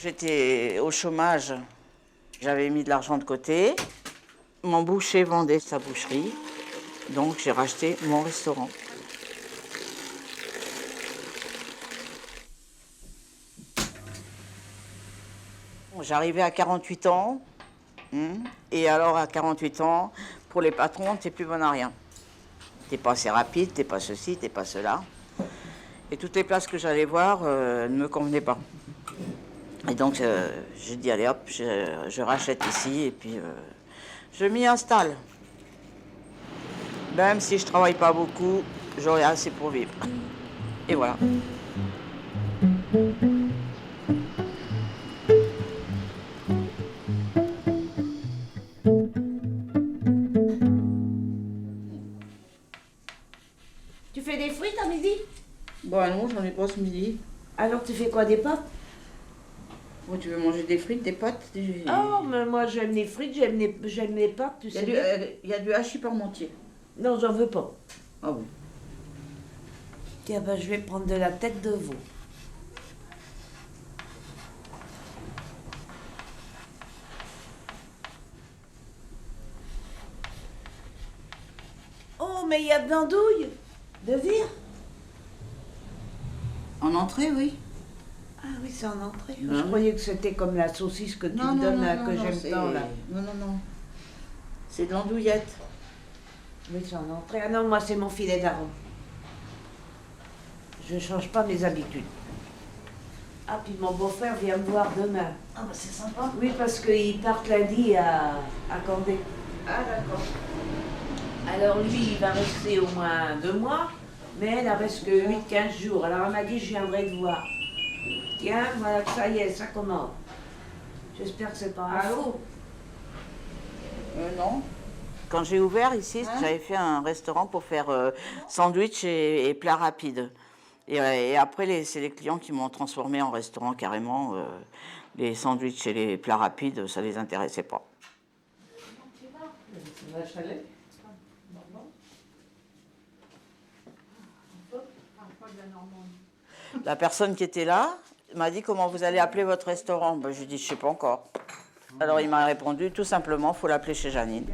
J'étais au chômage, j'avais mis de l'argent de côté. Mon boucher vendait sa boucherie, donc j'ai racheté mon restaurant. J'arrivais à 48 ans, et alors à 48 ans, pour les patrons, t'es plus bon à rien. T'es pas assez rapide, t'es pas ceci, t'es pas cela. Et toutes les places que j'allais voir ne me convenaient pas. Et donc j'ai dit allez hop, je rachète ici et puis je m'y installe. Même si je travaille pas beaucoup, j'aurai assez pour vivre. Et voilà. Tu fais des frites à midi? Bon non, j'en ai pas ce midi. Alors tu fais quoi, des pâtes? Oh, tu veux manger des frites, des pâtes? Oh, mais moi j'aime les frites, j'aime les pâtes, tu sais. Il y a du hachis parmentier. Non, j'en veux pas. Ah oui. Tiens, ben, je vais prendre de la tête de veau. Oh, mais il y a de l'andouille, de vire. En entrée, oui. Ah oui, c'est en entrée. Ah, Je oui. croyais que c'était comme la saucisse que tu me donnes, là, que j'aime tant, là. Non, non, non. C'est de l'andouillette. Oui, c'est en entrée. Ah non, moi, c'est mon filet d'arôme. Je change pas mes habitudes. Ah, puis mon beau-frère vient me voir demain. Ah bah c'est sympa. Oui, parce qu'ils partent lundi à Condé. Ah d'accord. Alors lui, il va rester au moins 2 mois, mais elle reste que 8-15 jours. Alors elle m'a dit, je viendrai te voir. Tiens, voilà que ça y est, ça commence. J'espère que c'est pas un faux. Non. Quand j'ai ouvert ici, j'avais fait un restaurant pour faire sandwich et plats rapides. Et après, c'est les clients qui m'ont transformé en restaurant carrément. Les sandwichs et les plats rapides, ça les intéressait pas. C'est un chalet. La personne qui était là m'a dit comment vous allez appeler votre restaurant. Ben, je lui ai dit je sais pas encore. Alors il m'a répondu tout simplement faut l'appeler chez Janine.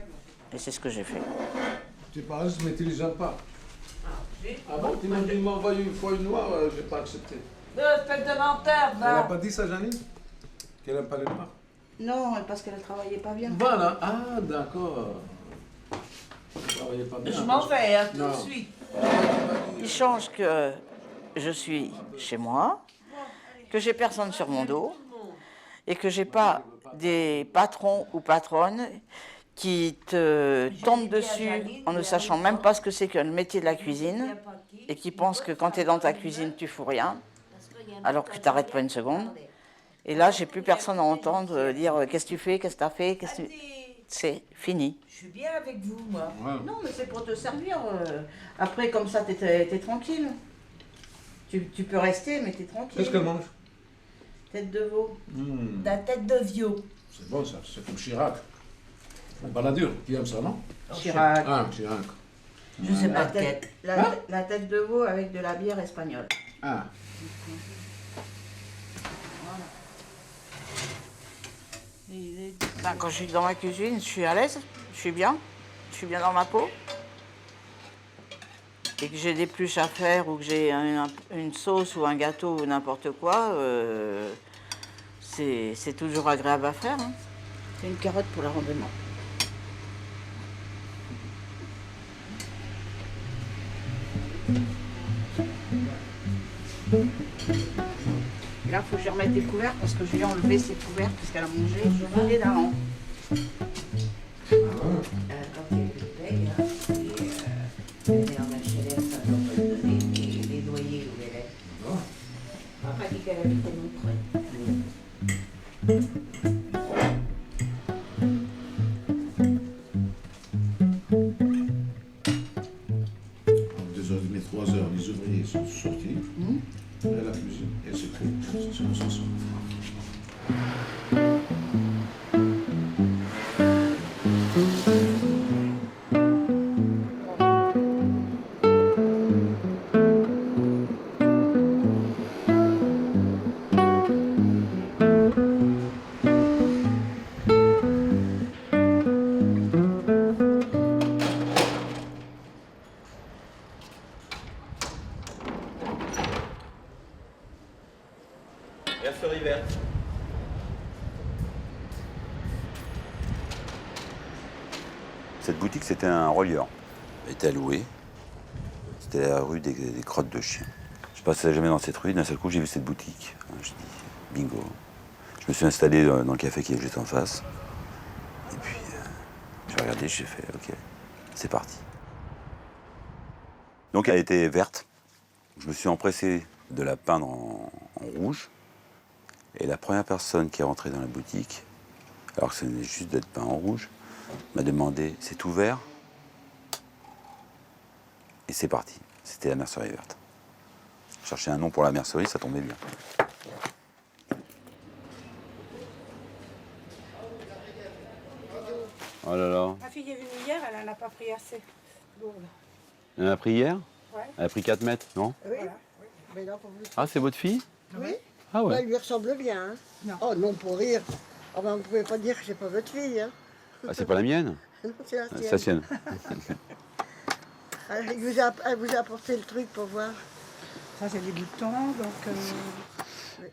Et c'est ce que j'ai fait. Tu parles, mais tu les aimes pas. Ah bon, tu m'as dit de m'envoyer une feuille noire, j'ai pas accepté. Espèce de menteur, Elle n'a va. pas dit ça, Janine? Qu'elle n'aime pas les noirs? Non, parce qu'elle ne travaillait pas bien. Voilà, ah d'accord. Elle ne travaillait pas bien. Je m'en vais, hein, tout Non. de suite. Il change que je suis chez moi, que j'ai personne sur mon dos et que j'ai pas des patrons ou patronnes qui te tombent dessus en ne sachant même pas ce que c'est que le métier de la cuisine et qui pensent que quand tu es dans ta cuisine, tu fous rien, alors que tu t'arrêtes pas une seconde. Et là, j'ai plus personne à entendre dire qu'est-ce que tu fais, qu'est-ce que tu as fait, qu'est-ce que tu... C'est fini. Je suis bien avec vous, moi. Ouais. Non, mais c'est pour te servir. Après, comme ça, t'es tranquille. Tu peux rester, mais t'es tranquille. Qu'est-ce qu'elle mange? Tête de veau. La tête de vieux. C'est bon ça, c'est comme Chirac. La baladure, tu aimes ça, non? Chirac. Ah, Chirac. Je sais pas La de tête, tête. la tête de veau avec de la bière espagnole. Ah. Ben, quand je suis dans ma cuisine, je suis à l'aise, je suis bien dans ma peau. Et que j'ai des pluches à faire ou que j'ai une sauce ou un gâteau ou n'importe quoi, c'est toujours agréable à faire. Hein. C'est une carotte pour la randonnée. Et là, il faut que je remette des couverts parce que je lui ai enlevé ses couverts parce qu'elle a mangé je voulais d'avant. Quand il y a eu le paye, hein, elle est en HLM, ça doit pas le donner, et les loyers où elle est. Elle m'a pas dit qu'elle habitait Montreuil. 2h30, 3h, les ouvriers sont sortis. Elle a la cuisine, elle se coupe, c'est comme ça. Mercerie verte. Cette boutique, c'était un relieur. Elle était allouée. C'était la rue des Crottes de Chiens. Je passais jamais dans cette rue. D'un seul coup, j'ai vu cette boutique. Je dis, bingo. Je me suis installé dans le café qui est juste en face. Et puis, j'ai regardé, j'ai fait, OK, c'est parti. Donc, elle était verte. Je me suis empressé de la peindre en rouge. Et la première personne qui est rentrée dans la boutique, alors que ce venait juste d'être peint en rouge, m'a demandé « C'est ouvert ?» Et c'est parti. C'était la mercerie verte. Je cherchais un nom pour la mercerie, ça tombait bien. Oh là là. Ma fille est venue hier, elle n'en a pas pris assez. Lourde. Elle en a pris hier? Ouais. Elle a pris 4 mètres, non? Oui. Voilà. Mais là, pour vous... Ah, c'est votre fille? Oui. Ah ouais. Elle lui ressemble bien. Hein. Non. Oh non, pour rire. Oh, ben, vous ne pouvez pas dire que c'est pas votre fille. Hein. Ah, c'est pas la mienne? Non, c'est la C'est la sienne. sienne. Elle vous a apporté le truc pour voir. Ça, c'est des boutons, donc...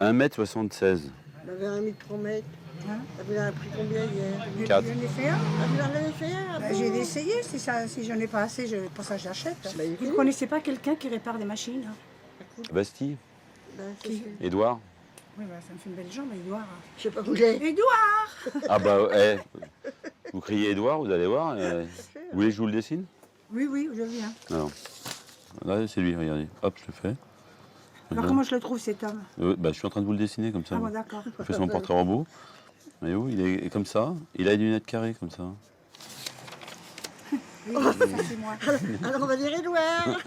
1m76. Elle avait un micromètre. Hein? Elle vous en a pris combien hier? 4. J'en ai fait un. Elle vous en avait fait un? Bah, j'ai essayé, si j'en ai pas assez, pour ça j'achète. Bah, il est Vous fini. ne connaissez pas quelqu'un qui répare des machines hein? Bastille? Ben, c'est Qui sûr. Édouard? Oui, bah, ça me fait une belle jambe, Edouard. Je sais pas où j'ai. Edouard! Ah bah, vous criez Édouard, vous allez voir. Vous voulez que je vous le dessine? Oui, oui, je viens. Alors, là, c'est lui, regardez. Hop, je le fais. Alors comment je le trouve cet homme? Bah, je suis en train de vous le dessiner comme ça. Ah bon, d'accord. Je fais son portrait robot. Voyez où il est comme ça. Il a des lunettes carrées comme ça. Oui, ça c'est moi. Alors on va dire Édouard.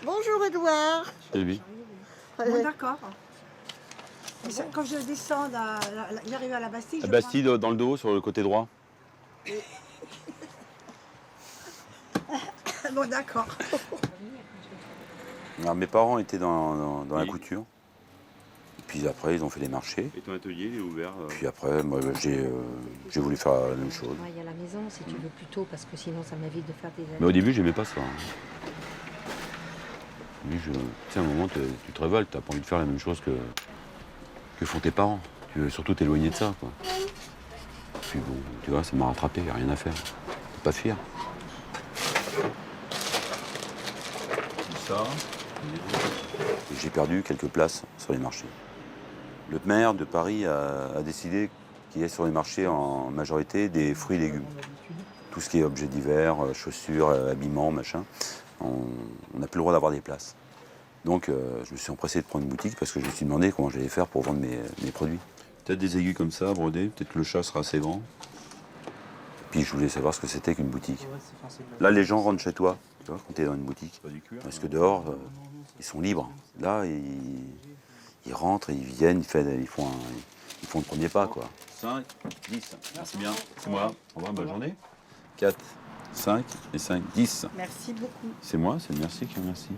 Bonjour Édouard. C'est lui. Bon, d'accord. Et ça, quand je descends, j'arrive à la Bastille, je Bastille dans le dos, sur le côté droit. prends- Bon, d'accord. Alors, mes parents étaient dans la Oui. couture. Et puis après, ils ont fait les marchés. Et ton atelier, il est ouvert Puis après, moi, j'ai voulu faire la même chose. Travaille à la maison si tu veux plus tôt parce que sinon ça m'évite de faire des Mais au début, j'aimais pas ça. Oui, tu sais, à un moment, tu te révoltes, t'as pas envie de faire la même chose que font tes parents. Tu veux surtout t'éloigner de ça, quoi. Puis bon, tu vois, ça m'a rattrapé, y a rien à faire. Faut pas fuir. ça. J'ai perdu quelques places sur les marchés. Le maire de Paris a décidé qu'il y ait sur les marchés en majorité des fruits et légumes. Tout ce qui est objets divers, chaussures, habillements, machin, on n'a plus le droit d'avoir des places. Donc je me suis empressé de prendre une boutique parce que je me suis demandé comment j'allais faire pour vendre mes produits. Peut-être des aiguilles comme ça, brodées, peut-être que le chat sera assez grand. Puis je voulais savoir ce que c'était qu'une boutique. Là, les gens rentrent chez toi, tu vois, quand tu es dans une boutique. Parce que dehors, ils sont libres. Là, ils rentrent, ils viennent, ils font le premier pas, quoi. 5, 10. Merci bien. C'est moi. Au revoir, bonne journée. 4, 5 et 5, 10. Merci beaucoup. C'est moi, c'est le merci qui remercie.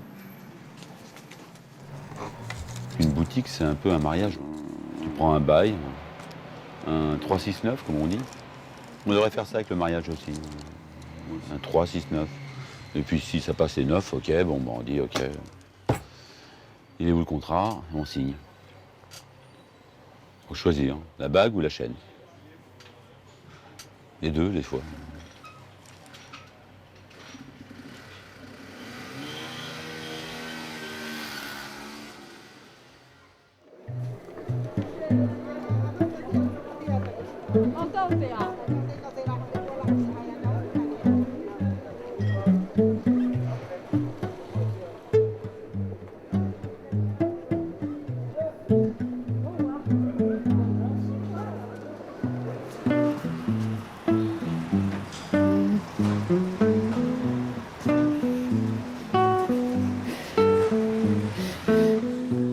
Une boutique, c'est un peu un mariage. Tu prends un bail, Un 3-6-9, comme on dit. On devrait faire ça avec le mariage aussi. Un 3-6-9. Et puis si ça passe les 9, ok, bon, bah, on dit ok. Il est où le contrat? On signe. Faut choisir, la bague ou la chaîne. Les deux, des fois.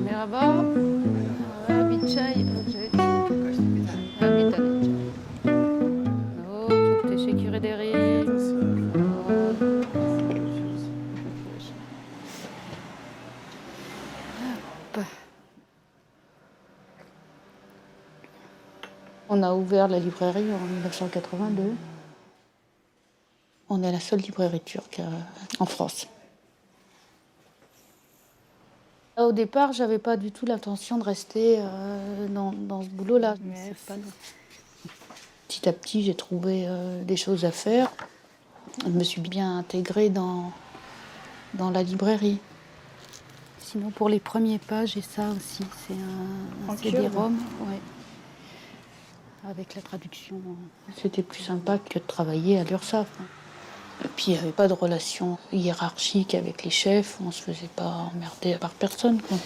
Merhaba. Bir çay ücret. Bir tane çay. Oh, çok teşekkür ederim. Hop. On a ouvert la librairie en 1982. On est la seule librairie turque en France. Au départ, j'avais pas du tout l'intention de rester dans ce boulot-là. Petit à petit, j'ai trouvé des choses à faire. Je me suis bien intégrée dans la librairie. Sinon, pour les premiers pas, j'ai ça aussi. C'est un CD-ROM, ouais, avec la traduction. C'était plus sympa que de travailler à l'URSSAF. Et puis, il n'y avait pas de relation hiérarchique avec les chefs. On ne se faisait pas emmerder par personne, quoi.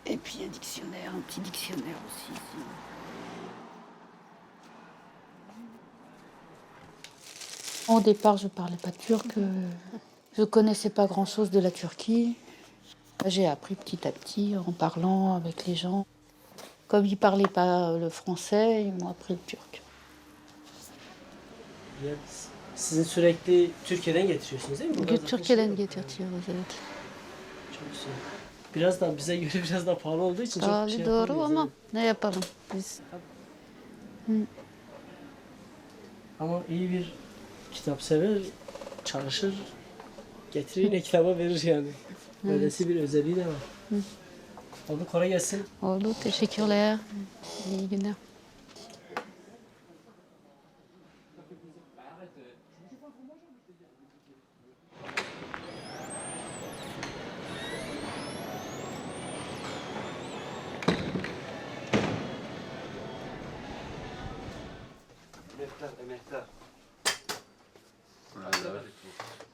Et puis, un dictionnaire, un petit dictionnaire aussi. Au départ, je ne parlais pas turc. Je ne connaissais pas grand-chose de la Turquie. J'ai appris petit à petit en parlant avec les gens. Comme ils ne parlaient pas le français, ils m'ont appris le turc. Sizin sürekli Türkiye'den getiriyorsunuz değil mi? Türkiye'den getirtiyoruz, evet. Çok güzel. Biraz da bize göre biraz da pahalı olduğu için çok Pahalı şey doğru yapamıyoruz, ama evet. ne yapalım biz. Ama iyi bir kitap sever, çalışır, getirir yine kitaba verir yani. Böylesi bir özelliği de var. Oldu, kolay gelsin. Oldu, teşekkürler. İyi günler.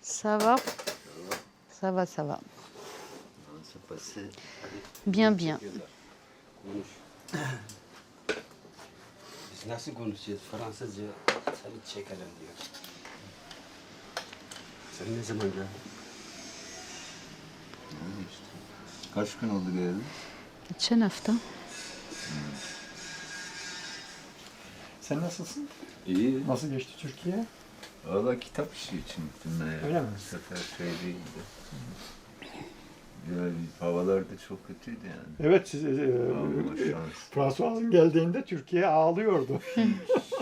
Ça va? Ça va, ça va. Bien, bien. Biz nasıl konuşuyoruz? Fransızca seni çekelim diyor. Sen ne zaman geldin? Kaç gün oldu geldi? Geçen hafta. Sen nasılsın? İyi. Nasıl geçti Türkiye? Valla kitap işi için gittim ben ya. Öyle mi? Bu sefer şey değildi. Yani havalar da çok kötüydü yani. Evet, siz, Allah şans. François'ın geldiğinde Türkiye ağlıyordu.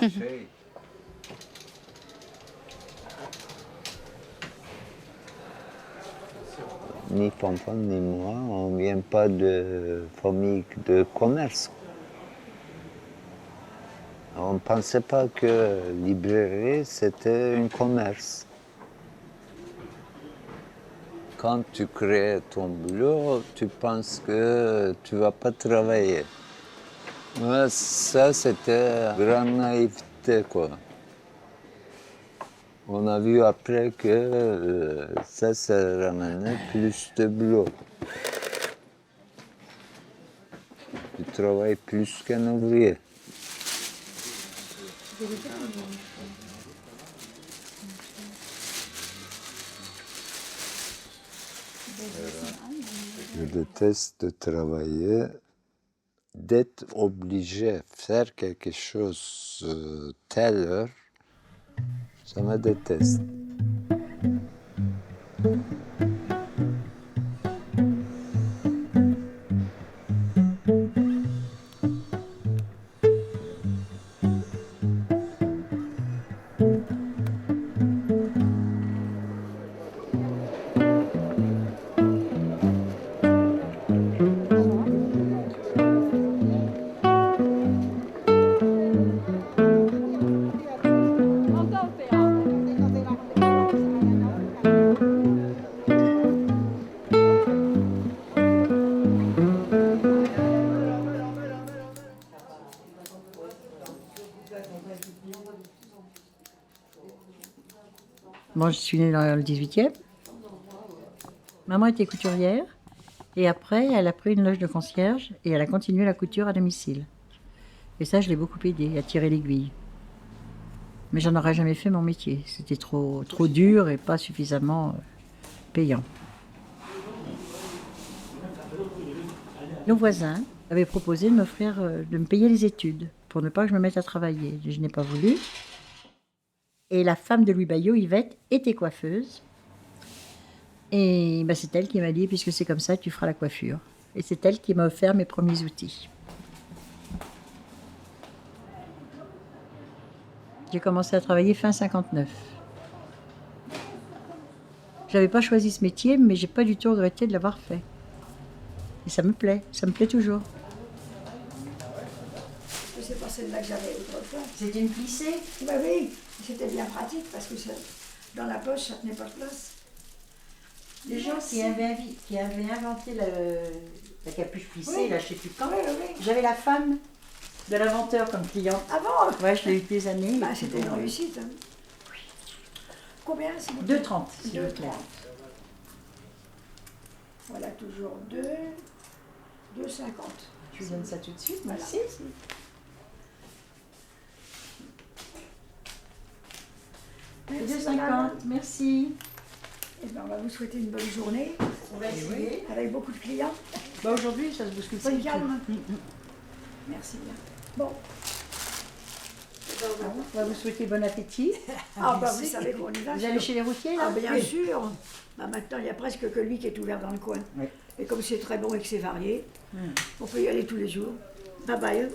Şey, Ni Fanfan ni moi, on ne vient pas de famille de commerce. On ne pensait pas que librairie, c'était un commerce. Quand tu crées ton boulot, tu penses que tu ne vas pas travailler. Ouais, ça, c'était grande naïveté, quoi. On a vu après que ça ramenait plus de boulot. Tu travailles plus qu'un ouvrier. Je déteste de travailler, d'être obligé de faire quelque chose telle heure, ça me déteste. Moi, je suis née dans le 18e. Maman était couturière. Et après, elle a pris une loge de concierge et elle a continué la couture à domicile. Et ça, je l'ai beaucoup aidé à tirer l'aiguille. Mais j'en aurais jamais fait mon métier. C'était trop dur et pas suffisamment payant. Nos voisins avaient proposé de m'offrir, de me payer les études pour ne pas que je me mette à travailler. Je n'ai pas voulu. Et la femme de Louis Bayot, Yvette, était coiffeuse. Et ben, c'est elle qui m'a dit, puisque c'est comme ça, tu feras la coiffure. Et c'est elle qui m'a offert mes premiers outils. J'ai commencé à travailler fin 59. Je n'avais pas choisi ce métier, mais j'ai pas du tout regretté de l'avoir fait. Et ça me plaît toujours. C'est pas celle-là que j'avais autrefois. C'était une plissée? Bah oui, c'était bien pratique parce que dans la poche, ça tenait pas de place. Les gens qui avaient inventé la capuche plissée, Oui. là, je sais plus quand. Oui, oui. J'avais la femme de l'inventeur comme cliente. Ah bon? Ouais, je l'ai eu des années. Bah, c'était une réussite. Hein. Combien s'il vous plaît? 2,30. s'il vous plaît. 2,30. Voilà, toujours 2,50. Tu donnes ça tout de suite, Voilà. merci. 2,50, merci. Eh ben, on va vous souhaiter une bonne journée. On va essayer. Avec beaucoup de clients. Bah, aujourd'hui, ça se bouscule pas C'est du tout. calme. Merci bien. Bon. On va vous souhaiter bon appétit. Ah bah vous savez qu'on y va. Vous allez chez les routiers là? Ah bien sûr. Bah, maintenant, il n'y a presque que lui qui est ouvert dans le coin. Oui. Et comme c'est très bon et que c'est varié, on peut y aller tous les jours. Bye bye.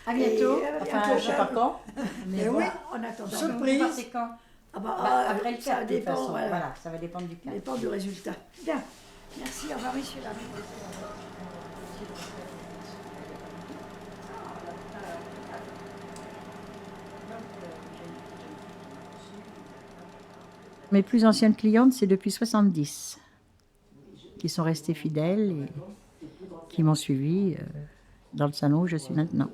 À bientôt. Et, Enfin, bientôt. je sais pas quand. Mais voilà. oui, en attendant. Surprise. Vous partez quand? Ah bah, Après le ça cap, de toute dépend, façon. voilà. Voilà, ça va dépendre du Ça cap. dépend du résultat. Bien. Merci, au revoir, messieurs, dames. Mes plus anciennes clientes, c'est depuis 70, qui sont restées fidèles et qui m'ont suivie dans le salon où je suis maintenant.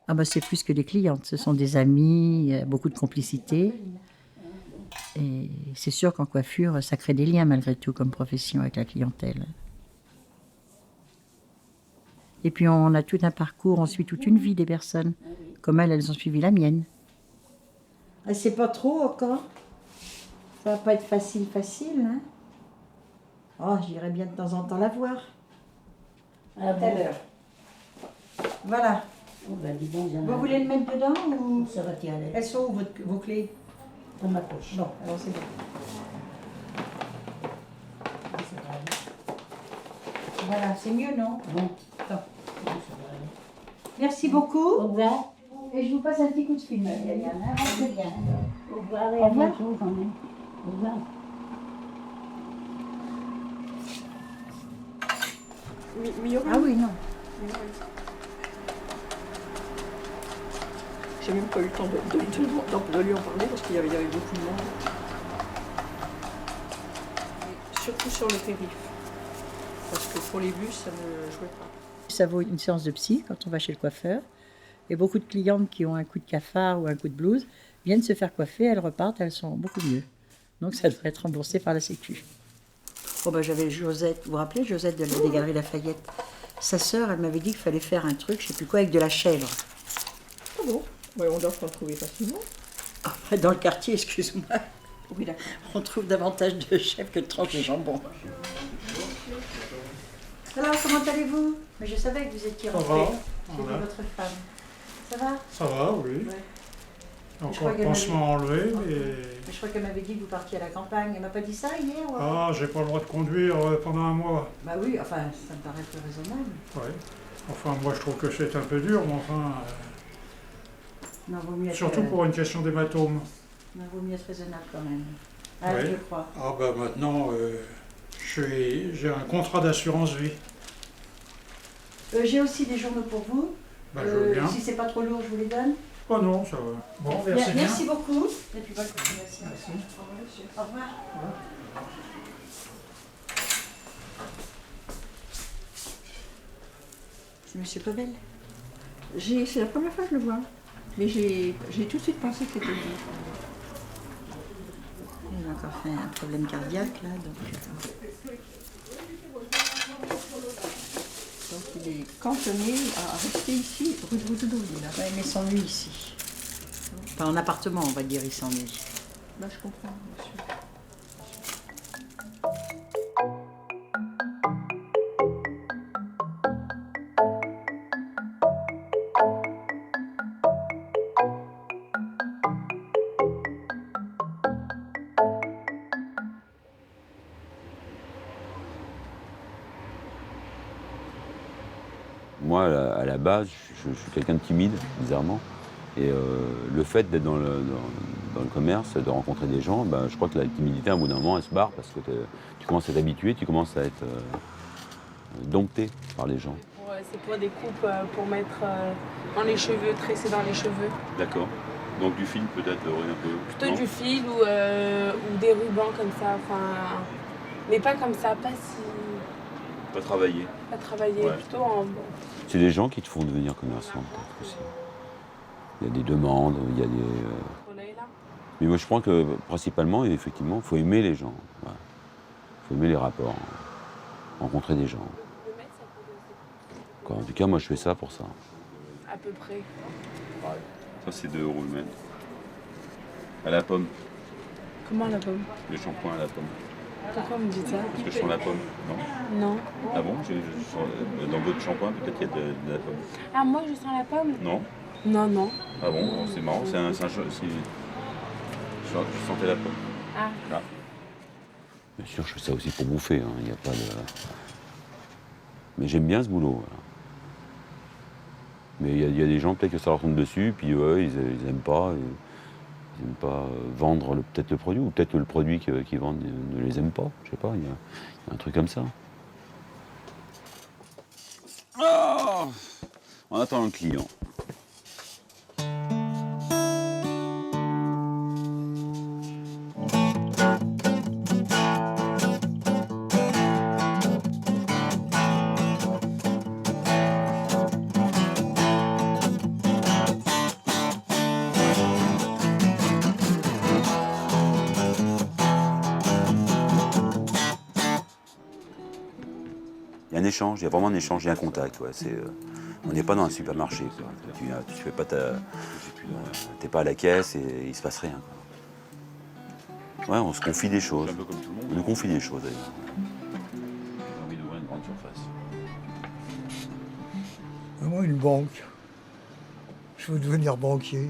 Ah bah c'est plus que des clientes, ce sont des amis, beaucoup de complicité. Et c'est sûr qu'en coiffure, ça crée des liens malgré tout comme profession avec la clientèle. Et puis on a tout un parcours, on suit toute une vie des personnes, comme elles ont suivi la mienne. Ah, c'est pas trop encore. Ça va pas être facile, hein. Oh, j'irai bien de temps en temps la voir. À telle heure. Voilà. Oh, ben, dis donc, Vous voulez le mettre dedans ou... Ça va t'y aller. Elles sont où vos clés? Dans ma poche. Bon, alors c'est bon. Voilà, c'est mieux, non? Bon. Attends. Merci beaucoup. Au revoir. Et je vous passe un petit coup de fil, Marianne. C'est bien. Au revoir et Au à revoir. bientôt quand même. Au revoir. Ah oui, non. J'ai même pas eu le temps de lui en parler parce qu'il y avait beaucoup de monde. Surtout sur le périph'. Parce que pour les bus, ça ne jouait pas. Ça vaut une séance de psy quand on va chez le coiffeur. Et beaucoup de clientes qui ont un coup de cafard ou un coup de blues viennent se faire coiffer, elles repartent, elles sont beaucoup mieux. Donc ça devrait être remboursé par la Sécu. Bon ben j'avais Josette, vous vous rappelez Josette des Galeries Lafayette? Sa sœur, elle m'avait dit qu'il fallait faire un truc, je sais plus quoi, avec de la chèvre. Ah bon? Ouais, on doit en trouver facilement. Après, dans le quartier, excuse-moi, Oui, d'accord. on trouve davantage de chèvre que de tranches de jambon. Alors, comment allez-vous? Mais je savais que vous étiez rentrée. C'était voilà. votre femme. Ça va? Ça va, oui. Ouais. Je Encore crois le qu'elle pansement enlevé, mais... Mais je crois qu'elle m'avait dit que vous partiez à la campagne. Elle m'a pas dit ça hier ou Ah, j'ai pas le droit de conduire pendant un mois. Bah oui, enfin, ça me paraît plus raisonnable. Ouais. Enfin, moi, je trouve que c'est un peu dur, mais enfin... Non, vaut mieux être, surtout pour une question d'hématome. non, vaut mieux être raisonnable quand même. Ah, Ouais. je crois. Ah, bah maintenant, j'ai un contrat d'assurance vie. J'ai aussi des journaux pour vous. Bah, je veux bien. Si c'est pas trop lourd, je vous les donne. Oh non, ça va. Bon, merci bien. Merci beaucoup. Et puis bonne continuation. Merci. Au revoir, monsieur. Au revoir. C'est monsieur Pavel. C'est la première fois que je le vois. Mais j'ai tout de suite pensé que c'était lui. Il a encore fait un problème cardiaque là, donc il est cantonné à rester ici, rue de Roudoudouille. Il n'a pas aimé s'ennuyer ici. Enfin, en appartement, on va dire, il s'ennuie. Là, je comprends, monsieur. Moi, à la base, je suis quelqu'un de timide, bizarrement. Et le fait d'être dans le commerce, de rencontrer des gens, ben, je crois que la timidité, à un bout d'un moment, elle se barre parce que tu commences à t'habituer, tu commences à être dompté par les gens. C'est pour des coupes pour mettre dans les cheveux, tresser dans les cheveux. D'accord. Donc du fil peut-être, un peu. Plutôt du fil ou des rubans comme ça, enfin, mais pas comme ça, pas si. Pas travailler. Pas travailler, Ouais. plutôt en. C'est les gens qui te font devenir commerçant, peut-être aussi. Il y a des demandes, il y a des. Mais moi je crois que principalement, effectivement, il faut aimer les gens. Il faut aimer les rapports, rencontrer des gens. Quoi, en tout cas, moi je fais ça pour ça. À peu près. Ça c'est 2 € le mètre. À la pomme. Comment la pomme? Le shampoing à la pomme. Pourquoi vous me dites ça? Parce que je sens la pomme, non? Non. Ah bon? Dans votre shampoing, peut-être qu'il y a de la pomme. Ah, moi je sens la pomme? Non? Non, non. Ah bon? C'est marrant, je sentais la pomme. Ah. Ah. Bien sûr, je fais ça aussi pour bouffer, hein. Il n'y a pas de... Mais j'aime bien ce boulot, voilà. Mais il y a des gens, peut-être que ça leur tombe dessus, puis eux, ils n'aiment pas. Ils n'aiment pas vendre peut-être le produit, ou peut-être que le produit qu'ils vendent ne les aime pas. Je sais pas, il y a un truc comme ça. Oh, on attend le client. Il y a un échange, il y a vraiment un échange, il y a un contact. Ouais. On n'est pas dans un supermarché. Quoi. Tu fais pas t'es pas à la caisse et il se passe rien. Quoi. Ouais, on se confie des choses. Un peu comme tout le monde. On nous confie des choses d'ailleurs. J'ai envie d'ouvrir une grande surface. Moi, une banque. Je veux devenir banquier.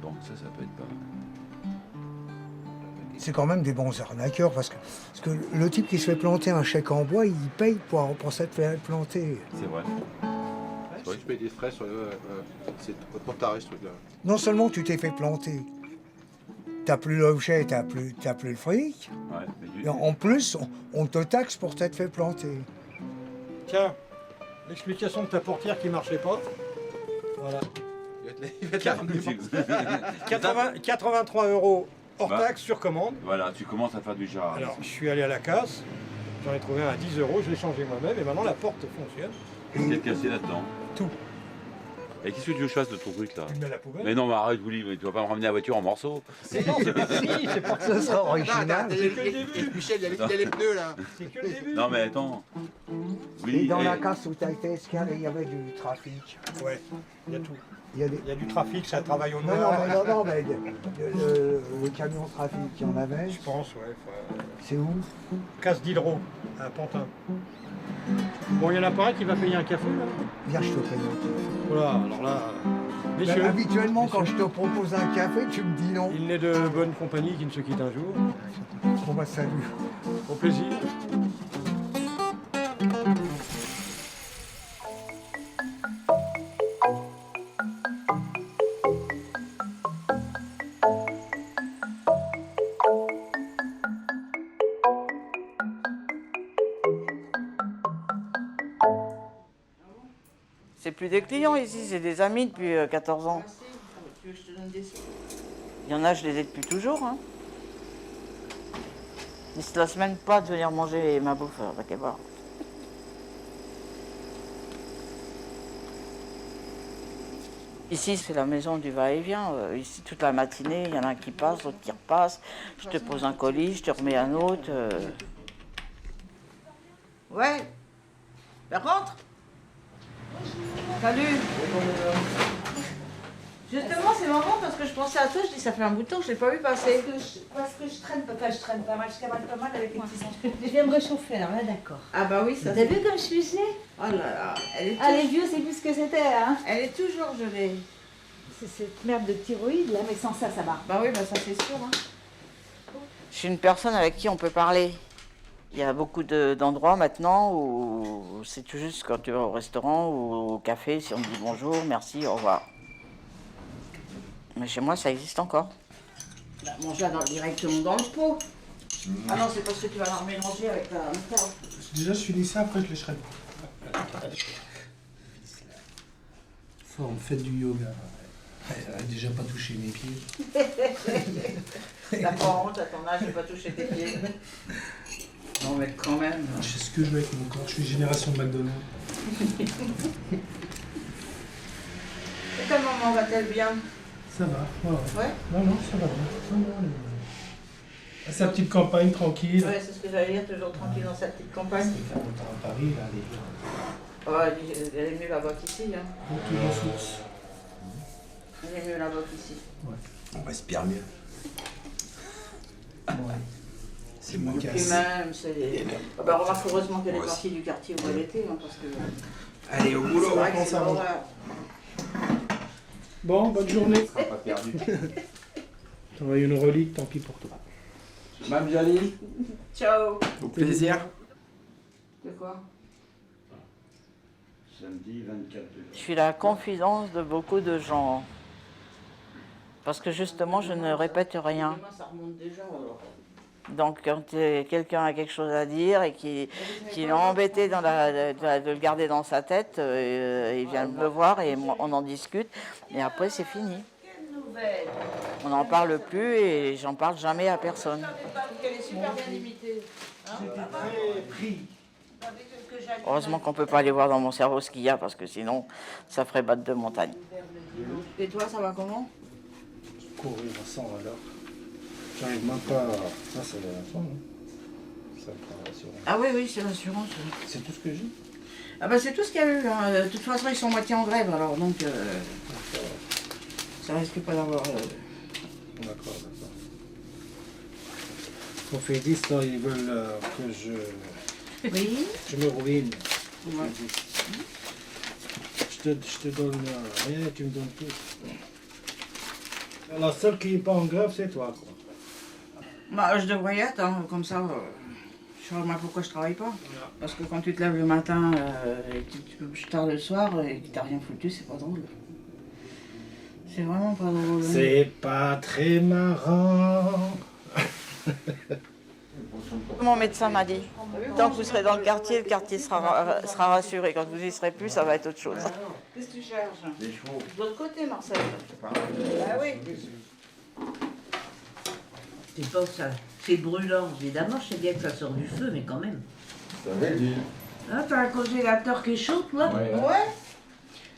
Donc ça peut être pas mal. C'est quand même des bons arnaqueurs parce que le type qui se fait planter un chèque en bois, il paye pour s'être fait planter. C'est vrai. Si tu payes des frais c'est pour t'arrêter ce truc-là. Non seulement tu t'es fait planter, t'as plus l'objet, t'as plus le fric, Ouais, et en plus, on te taxe pour t'être fait planter. Tiens, l'explication de ta portière qui marchait pas. Voilà. Il va te la ramener. 83 € hors taxe sur commande. Voilà, tu commences à faire du gérard. Alors, je suis allé à la casse, j'en ai trouvé un à 10 €, je l'ai changé moi-même et maintenant la porte fonctionne. Qu'est-ce qu'il y a de cassé là-dedans? Tout. Et qu'est-ce que tu veux que je fasse de ton truc là? Tu le mets à la poubelle. Mais non, mais arrête, Willy, tu vas pas me ramener la voiture en morceaux. C'est pas Ça sera original. Michel, il y a les pneus là. C'est que le début. Non mais attends. Et Willy, dans la casse où t'as été escalé, il y avait du trafic. Ouais, il y a tout. Il y a Il y a du trafic, ça travaille au Non, noir. non, mais le camion trafic, il y en avait. Je pense, ouais. C'est où? Casse d'Hydro, à Pantin. Bon, il y en a pas un qui va payer un café là? Viens, je te paye un café. Voilà, alors là. Messieurs, habituellement, quand je messieurs, te propose un café, tu me dis non. il n'est de bonne compagnie qui ne se quitte un jour. Bon, bah, salut. Au plaisir. C'est plus des clients ici, c'est des amis depuis 14 ans. Il y en a, je les ai depuis toujours. Hein. Ils ne se lassent même pas de venir manger ma bouffe à kebab. Ici, c'est la maison du va-et-vient. Ici, toute la matinée, il y en a un qui passe, l'autre qui repasse. Je te pose un colis, je te remets un autre. Ouais. Ben, rentre. Salut. Justement, c'est marrant parce que je pensais à toi, je dis ça fait un bout de temps que je ne l'ai pas vu passer. Parce que je traîne pas mal, je cavale pas mal avec les petits enfants. Je viens me réchauffer alors, là d'accord. Ah bah oui, ça T'as vu comme je suis gelée? Oh là là, elle est Ah les vieux, c'est plus ce que c'était hein. Elle est toujours gelée. C'est cette merde de thyroïde là, mais sans ça, ça va. Bah oui, bah ça c'est sûr. Hein. Je suis une personne avec qui on peut parler. Il y a beaucoup d'endroits maintenant où c'est tout juste quand tu vas au restaurant ou au café, si on te dit bonjour, merci, au revoir. Mais chez moi, ça existe encore. Bah, mange-la directement dans le pot. Ah non, c'est parce que tu vas la remélanger avec la moutarde. Déjà, je finis ça, après je les shred. Forme, faites du yoga. Elle a déjà pas touché mes pieds. T'as pas honte à ton âge, j'ai pas touché tes pieds. Non, mais quand même. Je sais ce que je veux avec mon corps, je suis génération McDonald's. Et ta maman va-t-elle bien? Ça va, ouais. Ouais? Non, ça va bien. Non, elle est... Sa petite campagne tranquille. Ouais, c'est ce que j'allais dire, toujours tranquille dans sa petite campagne. Ça fait longtemps à Paris, là, elle est... Oh, elle est mieux là-bas qu'ici. Hein. Tout en source. Elle est mieux là-bas qu'ici. Ouais. On respire mieux. Ouais. C'est moins Et casse. même, c'est... Ah bah, remarque heureusement qu'elle est partie du quartier où elle était, hein, parce que... Allez, au boulot. C'est vrai que c'est l'horreur. Bon, bonne journée. Ça sera pas perdu. T'auras une relique, tant pis pour toi. Mme Jalil, Ciao. au plaisir. De quoi? Samedi 24 Je suis la confidence de beaucoup de gens. Parce que justement, je ne répète rien. Ça remonte déjà, alors. Donc, quand quelqu'un a quelque chose à dire et qui est embêté de le garder dans sa tête, il vient me voir et on en discute. Et après, c'est fini. On n'en parle plus et j'en parle jamais à personne. Elle est super bien limitée. Heureusement qu'on ne peut pas aller voir dans mon cerveau ce qu'il y a, parce que sinon, ça ferait battre de montagne. Et toi, ça va comment? Courir à 100 à l'heure. J'arrive même pas à... Ça, c'est la fin, hein. Ça prend l'assurance. Ah oui, oui, c'est l'assurance. C'est tout ce que j'ai. Ah bah c'est tout ce qu'il y a eu. Hein. De toute façon, ils sont moitié en grève, alors donc... ça risque pas d'avoir... D'accord. Au fait 10, là, ils veulent que Oui. je me ruine. Ouais. Je te donne rien et tu me donnes tout. La seule qui n'est pas en grève, c'est toi, quoi. Bah, je devrais y être, hein, comme ça, je sais pas pourquoi je travaille pas. Parce que quand tu te lèves le matin et que tu te couches tard le soir et que t'as rien foutu, c'est pas drôle. C'est vraiment pas drôle. C'est pas très marrant. Mon médecin m'a dit, tant que vous serez dans le quartier sera rassuré. Quand vous y serez plus, ça va être autre chose. Qu'est-ce que tu cherches? Des chevaux. De l'autre côté, Marcel. Ah oui. C'est pas ça. C'est brûlant, évidemment, je sais bien que ça sort du feu, mais quand même. Ça va dire. Ah, t'as un congélateur qui est chaud, toi? Ouais.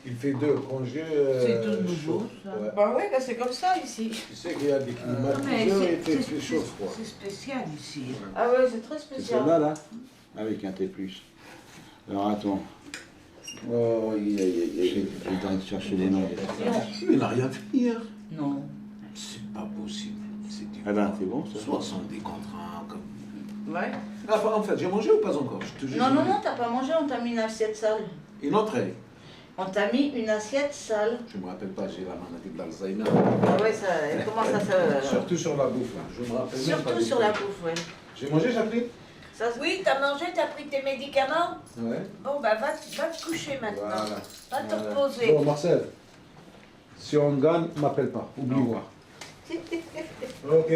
Il fait 2 congés. C'est tout nouveau, ça. Ouais. Bah oui, bah c'est comme ça ici. Tu sais qu'il y a des climatiseurs mais et il fait chaud froid. C'est spécial ici. Ah ouais, c'est très C'est spécial. celle-là, là? Avec un T+. Alors, attends. Oh, j'ai le temps de chercher les noms. Il n'a rien fait hier. Non. C'est pas possible. C'est du... Ah ben, c'est bon, ça. 60 des contrats comme... Ouais. Ah, en fait, j'ai mangé ou pas encore? Je te jure. Non, t'as pas mangé, on t'a mis une assiette sale. Une entrée. On t'a mis une assiette sale. Je me rappelle pas, j'ai la maladie de l'Alzheimer. Ah ouais, ça, comment ça se... Surtout sur la bouffe, là. Je me rappelle même pas. Surtout sur la bouffe, ouais. J'ai mangé, Jacqueline? Ça, Oui, t'as mangé, t'as pris tes médicaments? Ouais. Bon, bah va te coucher maintenant. Voilà. Va te Voilà. reposer. Bon, Marcel, si on gagne, m'appelle pas. Oublie-moi. Ok.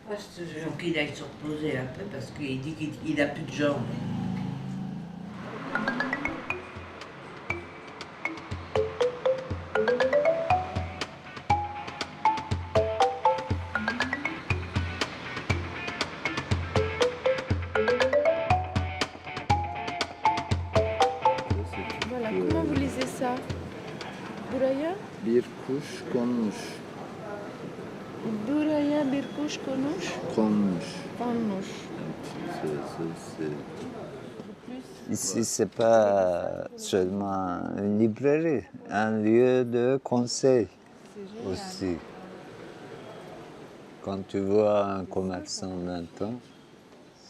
Moi, je te jure qu'il aille se reposer un peu parce qu'il dit qu'il a plus de jambes. Voilà, comment vous lisez ça? konuş. Buraya bir kuş konuş. Konuş. Konuş. Ici, c'est pas seulement une librairie, un lieu de conseil aussi. Quand tu vois un commerçant maintenant,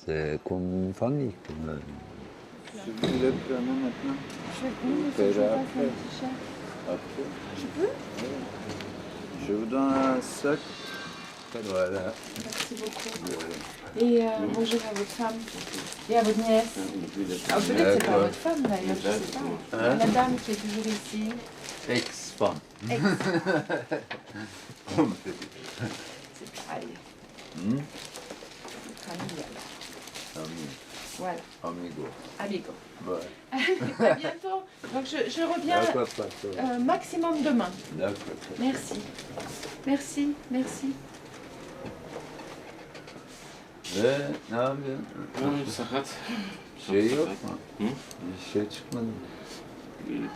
c'est comme une famille. Quand même. Je voulais prendre maintenant. Après. Je peux? Je vous donne un sac. Voilà. Merci beaucoup. Et bonjour à votre femme et à votre nièce. Ah, peut-être c'est pas votre femme d'ailleurs, je sais pas. Hein? La dame qui est toujours ici. Ex-femme. Ex. On peut dire. C'est pareil. Familial. Ami. Voilà. Amigo. Amigo. Ouais. À bientôt. Donc je reviens D'accord, pas maximum demain. D'accord. Merci. Merci, merci. Ve ne yapıyorsun? Sakat. Şey yok Sakat. mu? Hı? Bir şey çıkmadı.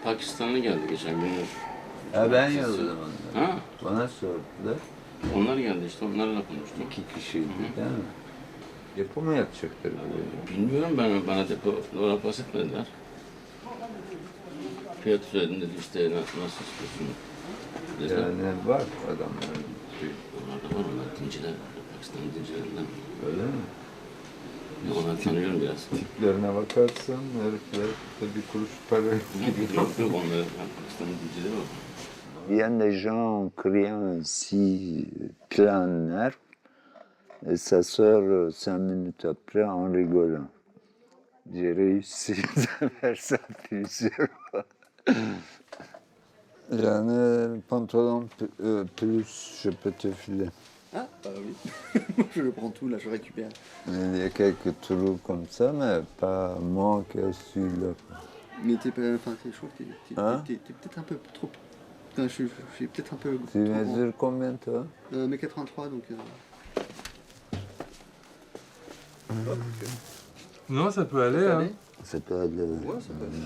Pakistanlı geldi geçen gün. Ha ben yolladım onları. Ha? Bana sordular. Onlar geldi işte onlarla konuştum. 2 kişiydi değil mi? Depo mu yapacaklar? Bilmiyorum bana depo olarak bahsetmediler. Fiyatı söyledim dedi işte nasıl istiyorsun? Dediler. Yani var adamların. Onlar da var onlar dinciler. Pakistanlı dincilerinden. Öyle mi? Onları tanıyorum biraz. Tiplerine bakarsan herifler de bir kuruş para yok. Yok onları Pakistanlı dincileri var. Viennent des gens criant ici plein air et ça sort 5 minutes après en rigolant. J'ai réussi à faire ça plusieurs fois. Yani pantolon plus, je peux te filer. Ah, bah oui. Je le prends tout, là, je récupère. Il y a quelques trous comme ça, mais pas moins que celui-là. Mais t'es pas. Enfin, je trouve que t'es peut-être un peu trop. Enfin, je suis peut-être un peu. Tu mesures combien toi? Mais 83, donc. Non, ça peut aller. Hein. Ça peut aller. Ouais, ça peut aller.